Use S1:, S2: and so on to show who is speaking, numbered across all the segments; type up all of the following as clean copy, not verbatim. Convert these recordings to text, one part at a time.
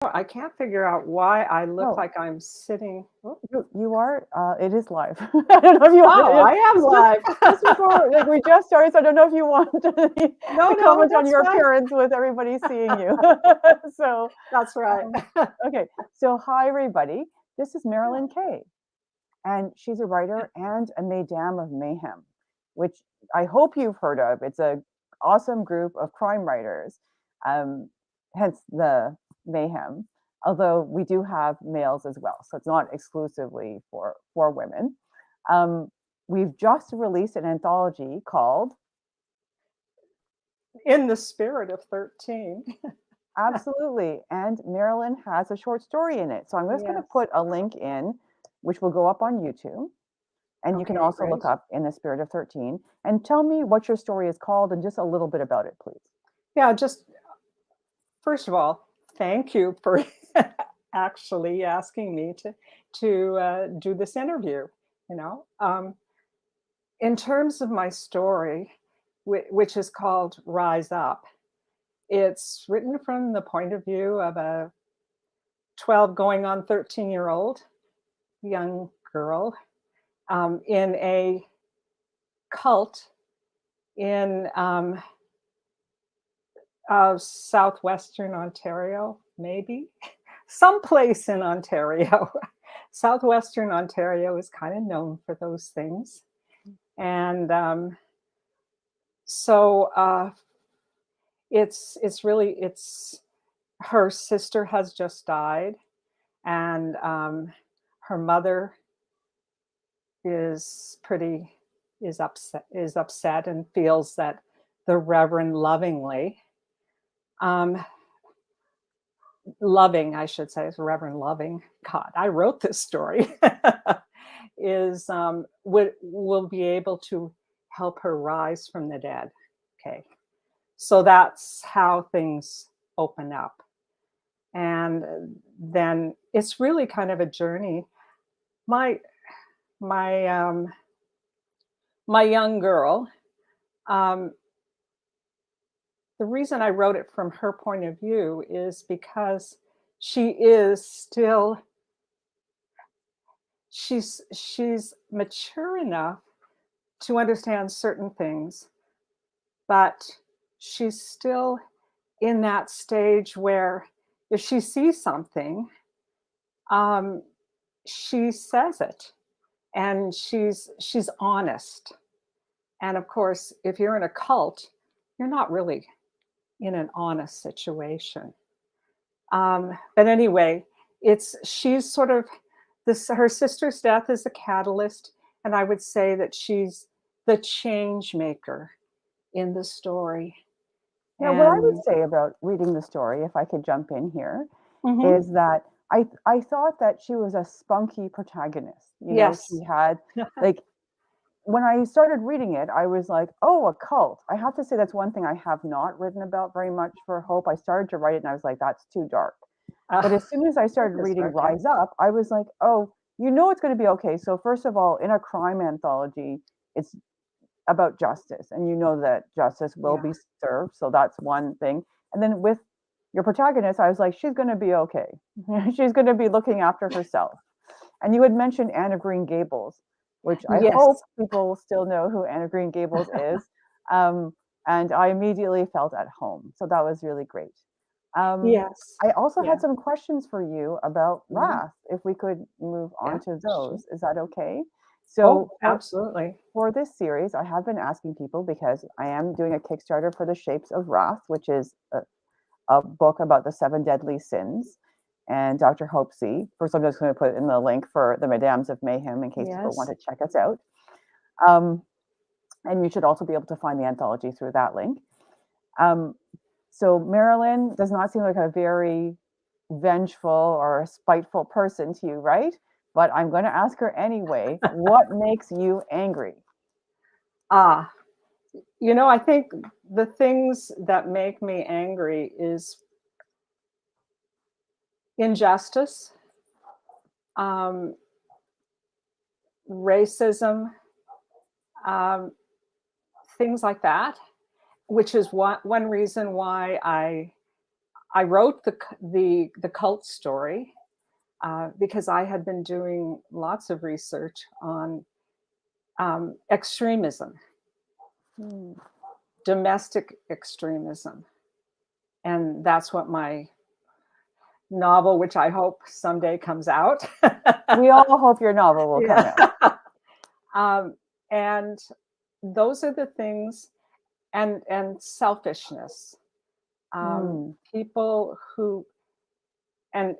S1: I can't figure out why I look
S2: Oh,
S1: like I'm sitting. Oh,
S2: you are. It is live. I don't know if you want.
S1: oh, I am
S2: It's just
S1: live.
S2: before, like we just started, so I don't know if you want
S1: No,
S2: to
S1: no,
S2: comment on
S1: that's
S2: your
S1: fine.
S2: appearance with everybody seeing you. So,
S1: That's right.
S2: um, okay. So, hi everybody. This is Marilyn Kay, and she's a writer and a Mesdames of Mayhem, which I hope you've heard of. It's a awesome group of crime writers, um, hence the Mayhem. Although we do have males as well, so it's not exclusively for women. Um, we've just released an anthology called
S1: In the spirit of 13.
S2: Absolutely, and Marilyn has a short story in it. So I'm just going to
S1: Yes.
S2: put a link in, which will go up on YouTube. And you can
S1: Okay,
S2: also
S1: great.
S2: look up In the Spirit of 13. And tell me what your story is called and just a little bit about it, please.
S1: Yeah, just first of all, thank you for actually asking me to do this interview. You know, in terms of my story, which is called Rise Up, it's written from the point of view of a 12 going on 13-year-old young girl in a cult in southwestern Ontario, maybe someplace in Ontario. Southwestern Ontario is kind of known for those things. And so it's really it's her sister has just died, and her mother is pretty is upset and feels that the Reverend um, Loving, I should say, is Reverend Loving. God, I wrote this story. Is will be able to help her rise from the dead. Okay, so that's how things open up, and then it's really kind of a journey. My my my young girl. Um, the reason I wrote it from her point of view is because she is still she's mature enough to understand certain things, but she's still in that stage where if she sees something, um, she says it, and she's honest. And of course, if you're in a cult, you're not really in an honest situation. But anyway, it's she's sort of this. Her sister's death is a catalyst, and I would say that she's the change maker in the story.
S2: Now, what I would
S1: And
S2: say about reading the story, if I could jump in here,
S1: mhm,
S2: is that I thought that she was a spunky protagonist. You know,
S1: yes,
S2: she had like when I started reading it, I was like, oh, a cult. I have to say that's one thing I have not written about very much for Hope. I started to write it and I was like, that's too dark.
S1: uh,
S2: But as soon as I
S1: it
S2: started
S1: is
S2: reading
S1: dark. Yeah,
S2: Rise Up, I was like, oh, you know it's going to be okay. So first of all, in a crime anthology, it's about justice, and you know that justice will
S1: yeah,
S2: be served. So that's one thing. And then with your protagonist, I was like, she's going to be okay. She's going to be looking after herself. And you had mentioned Anne of Green Gables, which I hope
S1: yes,
S2: people still know who Anne of Green Gables is. Um, and I immediately felt at home. So that was really great. Um,
S1: yes,
S2: I also
S1: yeah.
S2: had some questions for you about
S1: Mhm,
S2: wrath, if we could move on
S1: yeah,
S2: to
S1: sure.
S2: those. Is that okay?
S1: Oh,
S2: So
S1: absolutely.
S2: for this series, I have been asking people because I am doing a Kickstarter for The Shapes of Wrath, which is a book about the seven deadly sins. And Dr. Hopesy, first I'm just going to put in the link for the Mesdames of Mayhem in case people want
S1: Yes.
S2: to check us out. Um, and you should also be able to find the anthology through that link. Um, so Marilyn does not seem like a very vengeful or spiteful person to you, right? But I'm going to ask her anyway, what makes you angry?
S1: Ah, I think the things that make me angry is injustice, um, racism, um, things like that, which is one reason why I wrote the cult story because I had been doing lots of research on extremism,
S2: Hmm.
S1: domestic extremism, and that's what my novel, which I hope someday comes out.
S2: We all hope your novel will come out.
S1: Yeah. And those are the things, and selfishness.
S2: Mm,
S1: People who and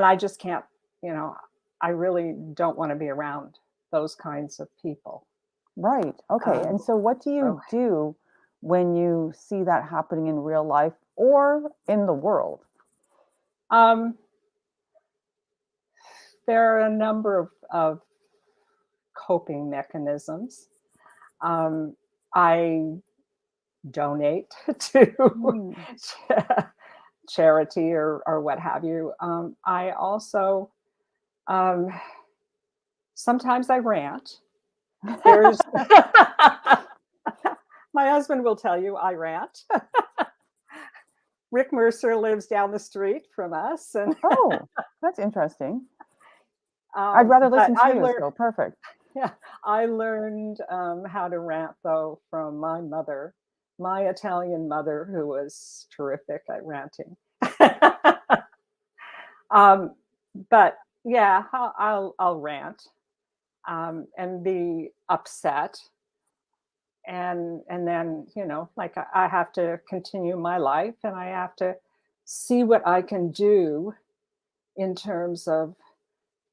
S1: I just can't, you know, I really don't want to be around those kinds of people.
S2: right. Okay.
S1: Um,
S2: And so, what do
S1: so
S2: you do when you see that happening in real life or in the world?
S1: um, there are a number of coping mechanisms. I donate to
S2: Mm,
S1: charity or what have you. I also um, sometimes I rant. There's my husband will tell you I rant. Rick Mercer lives down the street from us, and
S2: oh, that's interesting. I'd rather
S1: but
S2: listen to
S1: I
S2: you,
S1: learned,
S2: so perfect.
S1: yeah, I learned how to rant though from my mother, my Italian mother, who was terrific at ranting. um, but yeah, I'll rant and be upset, and then like I have to continue my life, and I have to see what I can do in terms of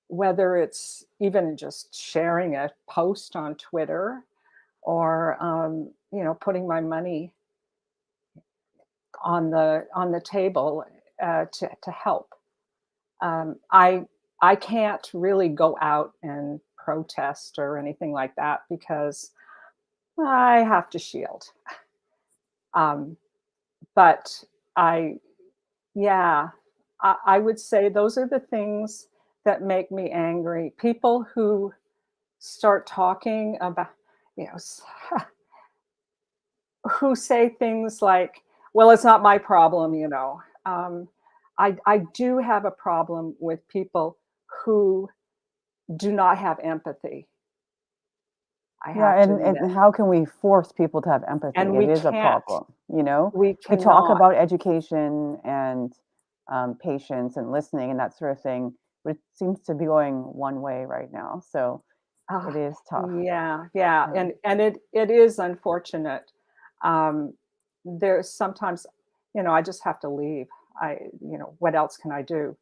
S1: whether it's even just sharing a post on Twitter or putting my money on the table to help. I can't really go out and protest or anything like that because I have to shield. Um, but I yeah, I would say those are the things that make me angry. People who start talking about, you know, who say things like, "Well, it's not my problem," you know. I do have a problem with people who do not have empathy. I
S2: Yeah,
S1: have to
S2: and
S1: admit,
S2: how can we force people to have empathy?
S1: and
S2: It is a problem, you know?
S1: we
S2: We talk
S1: cannot.
S2: about education and patience and listening and that sort of thing, but it seems to be going one way right now. So it
S1: Ah,
S2: is tough.
S1: yeah, yeah,
S2: Yeah.
S1: and it is unfortunate. Um, there's sometimes, I just have to leave. What else can I do?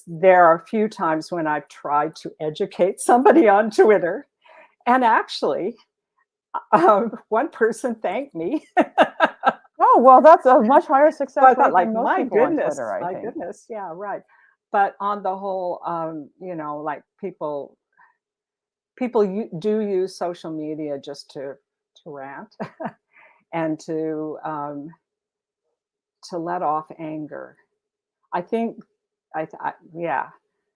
S1: There are a few times when I've tried to educate somebody on Twitter, and actually, one person thanked me.
S2: Oh, well, that's a much higher
S1: So I
S2: success
S1: thought,
S2: rate
S1: like,
S2: than most people on Twitter, I
S1: my
S2: think.
S1: goodness, yeah, right. But on the whole, like people do use social media just to rant and to let off anger. I think yeah,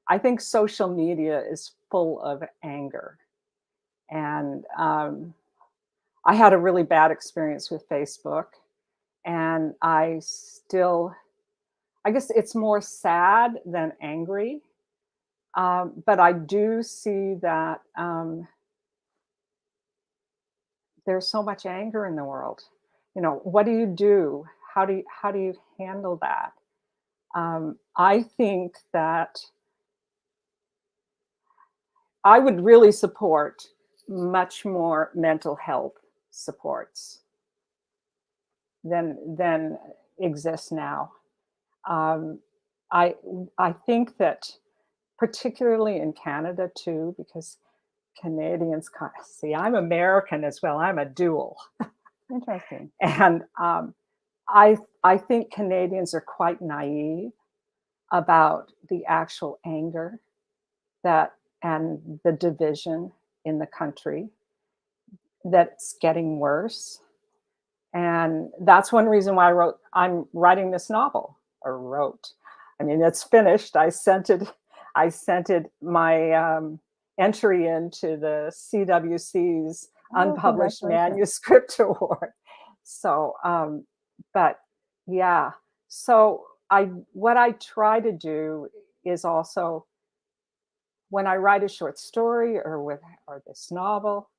S1: I think social media is full of anger, and I had a really bad experience with Facebook, and I guess it's more sad than angry, but I do see that there's so much anger in the world. What do you do? How do you handle that? I think that I would really support much more mental health supports than exists now. Um, I I think that particularly in Canada too, because Canadians see I'm American as well. I'm a dual,
S2: Interesting.
S1: and I think Canadians are quite naive about the actual anger that and the division in the country that's getting worse. And that's one reason why I'm writing this novel, or wrote. I mean, it's finished. I sent it my entry into the CWC's
S2: Oh,
S1: Unpublished
S2: congratulations.
S1: Manuscript Award. So, but yeah, so what I try to do is also when I write a short story or this novel,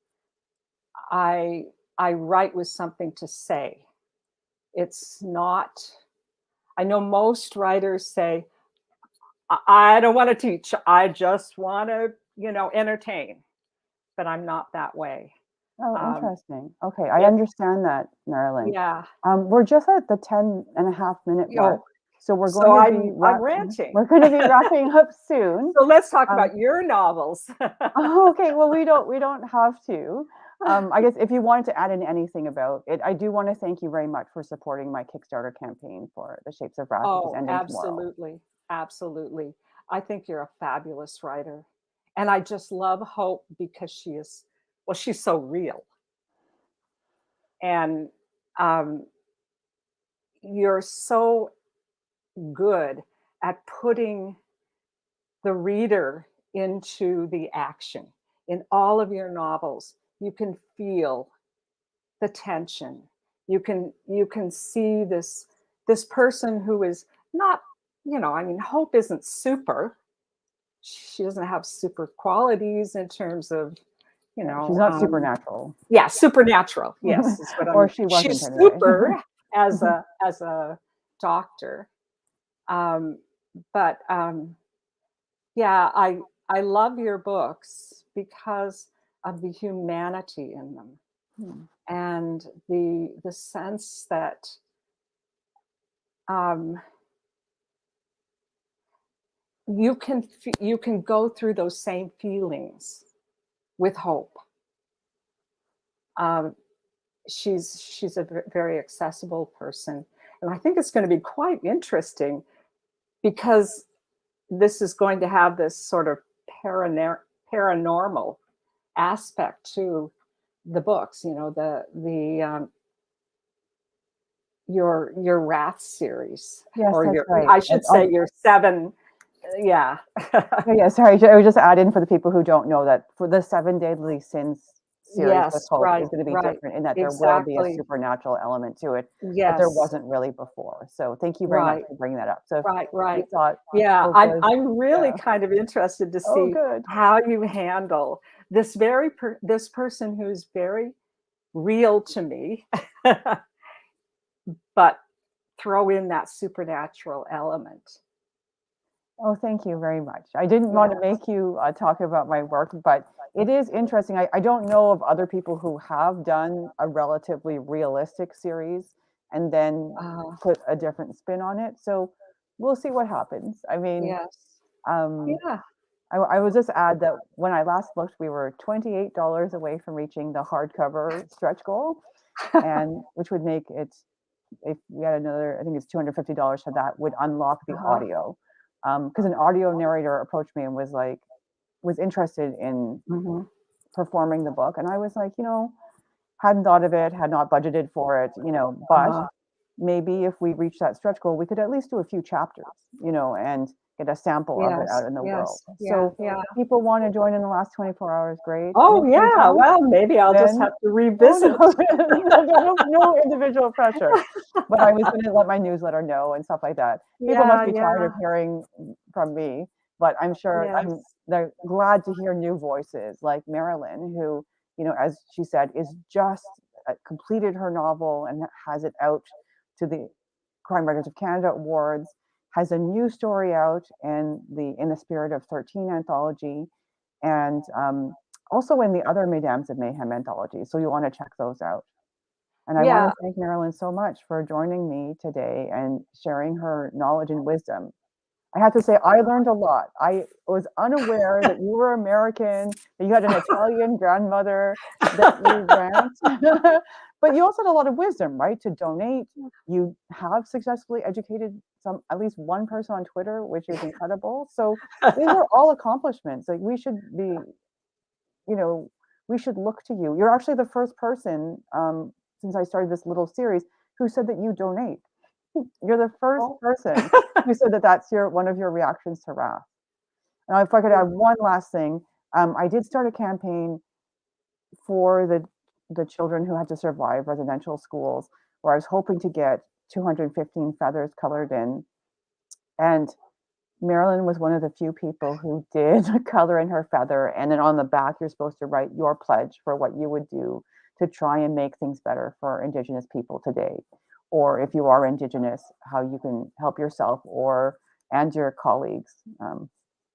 S1: I I write with something to say. It's not I know most writers say, I don't want to teach. I just want to, entertain. But I'm not that way.
S2: Oh,
S1: Um,
S2: interesting. Okay, I
S1: if
S2: understand that, Marilyn.
S1: Yeah.
S2: We're just at the 10.5 minute mark,
S1: Oh,
S2: so we're going
S1: so
S2: to be
S1: I'm ranting.
S2: we're going to be wrapping up soon.
S1: So let's talk
S2: Um,
S1: about your novels.
S2: oh, okay, well, we don't have to. I guess if you wanted to add in anything about it, I do want to thank you very much for supporting my Kickstarter campaign for The Shapes of Wrath, which is
S1: Oh,
S2: ending tomorrow.
S1: absolutely. Absolutely. I think you're a fabulous writer. And I just love Hope because she's so real. And um, you're so good at putting the reader into the action. In all of your novels, you can feel the tension. You can see this person who is not, I mean, Hope isn't super. She doesn't have super qualities in terms of, you
S2: Yeah, she's
S1: know,
S2: not
S1: um,
S2: supernatural,
S1: yeah, supernatural. Yes, is what I
S2: or
S1: mean.
S2: she wasn't
S1: She's
S2: anyway.
S1: super as a doctor, um, but yeah, I love your books because of the humanity in them
S2: Hmm.
S1: and the sense that um, you can go through those same feelings with Hope. Um, she's a very accessible person, and I think it's going to be quite interesting because this is going to have this sort of paranormal aspect to the books. Your Wrath series,
S2: Yes,
S1: or
S2: that's
S1: your
S2: right.
S1: I should say your seven. Yeah.
S2: Yeah, sorry. I would just add in for the people who don't know that for the Seven Deadly Sins series with
S1: Yes,
S2: Hope
S1: right,
S2: is going to be
S1: right.
S2: different in that there will be a
S1: Exactly.
S2: supernatural element to it that there
S1: Yes.
S2: wasn't really before. So thank you very much
S1: Right.
S2: for bringing that up. So if
S1: Right,
S2: you
S1: right.
S2: thought
S1: Yeah,
S2: Hope
S1: I'm
S2: was,
S1: I'm really
S2: yeah.
S1: kind of interested to
S2: Oh,
S1: see
S2: good.
S1: how you handle this person who's very real to me, but throw in that supernatural element.
S2: Oh, thank you very much. I didn't want to
S1: Yes.
S2: make you talk about my work, but it is interesting. I don't know of other people who have done a relatively realistic series and then
S1: Uh,
S2: put a different spin on it. So we'll see what happens. I mean,
S1: yes.
S2: um,
S1: Yeah.
S2: I will just add that when I last looked, we were $28 away from reaching the hardcover stretch goal, and which would make it, if we had another, I think it's $250 for that, would unlock the
S1: Uh-huh.
S2: audio. Because an audio narrator approached me and was interested in
S1: Mhm.
S2: performing the book, and I was like, hadn't thought of it, had not budgeted for it, but
S1: Uh-huh.
S2: maybe if we reach that stretch goal, we could at least do a few chapters, and get a sample of it
S1: Yes.
S2: out in the world.
S1: Yes. Yeah.
S2: So
S1: Yeah.
S2: people want to join in the last 24 hours, great. And
S1: Oh,
S2: if they
S1: yeah.
S2: don't,
S1: Well, maybe I'll just
S2: then
S1: have to
S2: oh
S1: revisit.
S2: no, no individual pressure. But I was going to let my newsletter know and stuff like that. People must
S1: Yeah,
S2: be tired
S1: yeah.
S2: of hearing from me, but I'm sure
S1: Yes.
S2: they're glad to hear new voices like Marilyn, who, as she said, is just completed her novel and has it out to the Crime Writers of Canada Awards, has a new story out in the Spirit of 13 anthology, and also in the other Mesdames of Mayhem anthologies. So you want to check those out. And I want
S1: Yeah.
S2: to thank Marilyn so much for joining me today and sharing her knowledge and wisdom. I have to say, I learned a lot. I was unaware that you were American, that you had an Italian grandmother, that you rant, but you also had a lot of wisdom, right? To donate. You have successfully educated at least one person on Twitter, which is incredible. So these are all accomplishments. Like you know, we should look to you. You're actually the first person since I started this little series who said that you donate. You're the first
S1: Oh.
S2: person who said that that's one of your reactions to wrath. Now, if I could add one last thing, I did start a campaign for the children who had to survive residential schools, where I was hoping to get 215 feathers colored in And Marilyn was one of the few people who did color in her feather. And then on the back, you're supposed to write your pledge for what you would do to try and make things better for Indigenous people today. Or if you are Indigenous, how you can help yourself or and your colleagues.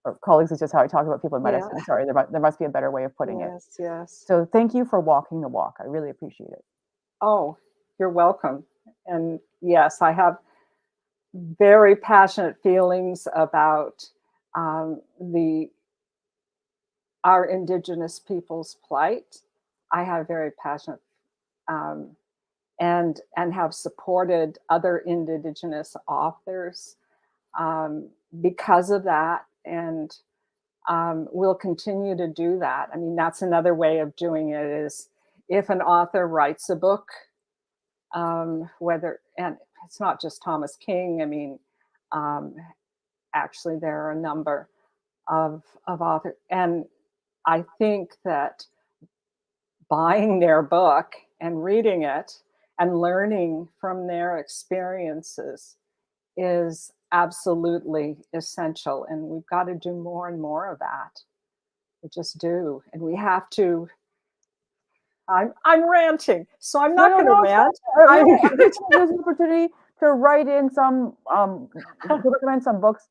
S2: Or colleagues is just how I talk about people in medicine.
S1: Yeah.
S2: Sorry, there must be a better way of putting it.
S1: Yes, yes.
S2: So thank you for walking the walk. I really appreciate it.
S1: Oh, you're welcome. And yes, I have very passionate feelings about the our Indigenous people's plight. I have very passionate um, and have supported other Indigenous authors because of that, and we'll continue to do that. I mean, that's another way of doing it is if an author writes a book, whether, and it's not just Thomas King, I mean, um, actually there are a number of authors, and I think that buying their book and reading it and learning from their experiences is absolutely essential. And we've got to do more and more of that. We just do. And we have to. I'm ranting, so I'm not going to rant.
S2: I'm going to use this opportunity to write in some, to recommend some books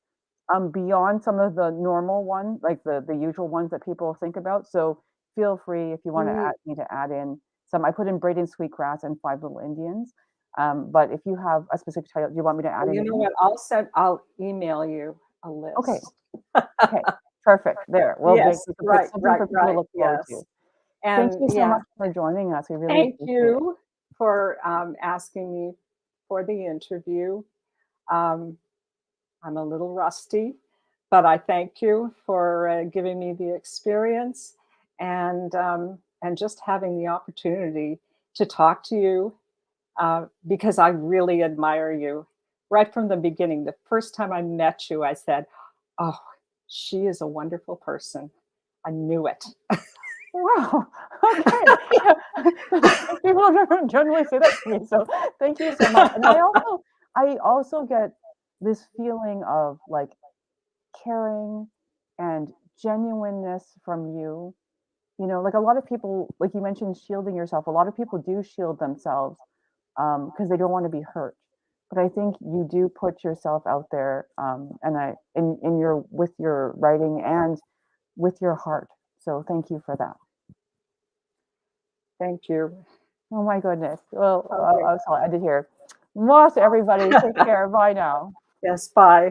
S2: beyond some of the normal ones, like the usual ones that people think about. So feel free if you want to add me to add in some. I put in Braiding Sweetgrass and Five Little Indians. But if you have a specific title, do you want me to add
S1: Well, you know what? I'll email you a list.
S2: Okay. Okay. Perfect. There. We'll
S1: yes,
S2: make
S1: right,
S2: something for people to look forward
S1: yes.
S2: to.
S1: And
S2: Thank you so much for joining us. We really
S1: thank
S2: appreciate
S1: you for asking me for the interview. I'm a little rusty, but I thank you for giving me the experience and just having the opportunity to talk to you because I really admire you. Right from the beginning, the first time I met you, I said, "Oh, she is a wonderful person." I knew it.
S2: Wow. Okay. People don't generally say that to me, so thank you so much. And I also get this feeling of like caring and genuineness from you. You know, like a lot of people, like you mentioned, shielding yourself. A lot of people do shield themselves because they don't want to be hurt. But I think you do put yourself out there, and in your with your writing and with your heart. So thank you for that.
S1: Thank you.
S2: Oh my goodness. Well,
S1: Okay.
S2: I'm sorry, I did hear. Mwah to everybody. Take care. Bye now.
S1: Yes, bye.